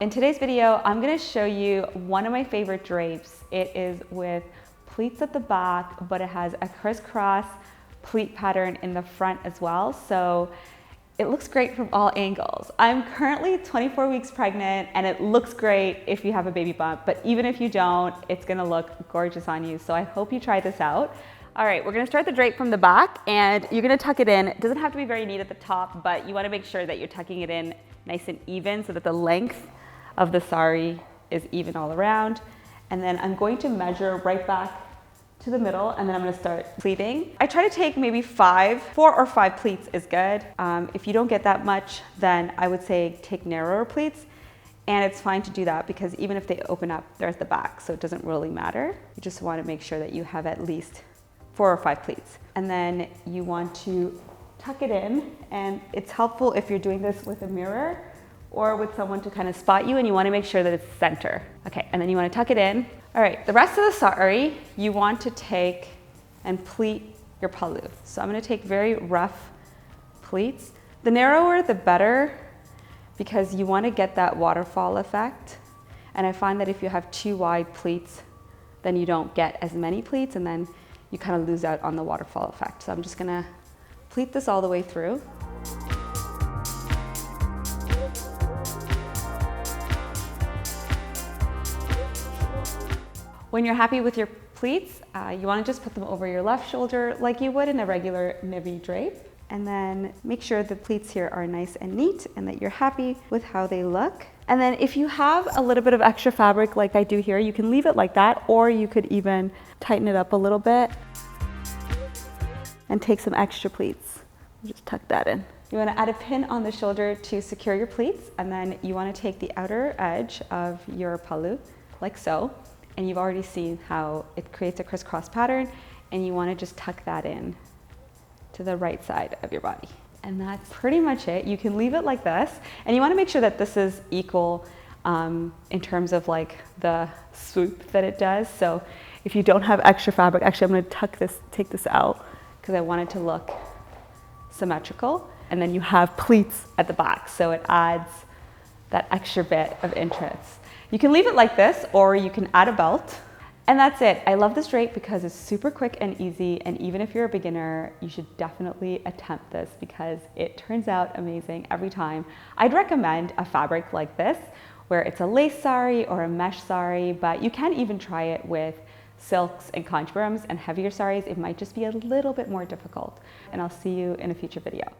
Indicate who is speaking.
Speaker 1: In today's video, I'm going to show you one of my favorite drapes. It is with pleats at the back, but it has a crisscross pleat pattern in the front as well. So it looks great from all angles. I'm currently 24 weeks pregnant and it looks great if you have a baby bump, but even if you don't, it's going to look gorgeous on you. So I hope you try this out. All right, we're going to start the drape from the back and you're going to tuck it in. It doesn't have to be very neat at the top, but you want to make sure that you're tucking it in nice and even so that the length of the sari is even all around. And then I'm going to measure right back to the middle and then I'm going to start pleating. I try to take maybe 4 or 5 pleats is good. If you don't get that much, then I would say take narrower pleats. And it's fine to do that because even if they open up, there's the back, so it doesn't really matter. You just want to make sure that you have at least 4 or 5 pleats. And then you want to tuck it in, and it's helpful if you're doing this with a mirror or with someone to kind of spot you, and you want to make sure that it's center. Okay, and then you want to tuck it in. All right, the rest of the sari, you want to take and pleat your pallu. So I'm going to take very rough pleats. The narrower, the better, because you want to get that waterfall effect. And I find that if you have too wide pleats, then you don't get as many pleats, and then you kind of lose out on the waterfall effect. So I'm just going to pleat this all the way through. When you're happy with your pleats, you want to just put them over your left shoulder like you would in a regular nibby drape. And then make sure the pleats here are nice and neat and that you're happy with how they look. And then if you have a little bit of extra fabric like I do here, you can leave it like that, or you could even tighten it up a little bit and take some extra pleats. Just tuck that in. You want to add a pin on the shoulder to secure your pleats, and then you want to take the outer edge of your pallu like so. And you've already seen how it creates a crisscross pattern, and you want to just tuck that in to the right side of your body. And that's pretty much it. You can leave it like this, and you want to make sure that this is equal in terms of like the swoop that it does. So if you don't have extra fabric, actually I'm going to take this out because I want it to look symmetrical. And then you have pleats at the back, so it adds that extra bit of interest. You can leave it like this, or you can add a belt. And that's it. I love this drape because it's super quick and easy, and even if you're a beginner, you should definitely attempt this because it turns out amazing every time. I'd recommend a fabric like this, where it's a lace sari or a mesh sari, but you can even try it with silks and kanchipuram and heavier saris. It might just be a little bit more difficult. And I'll see you in a future video.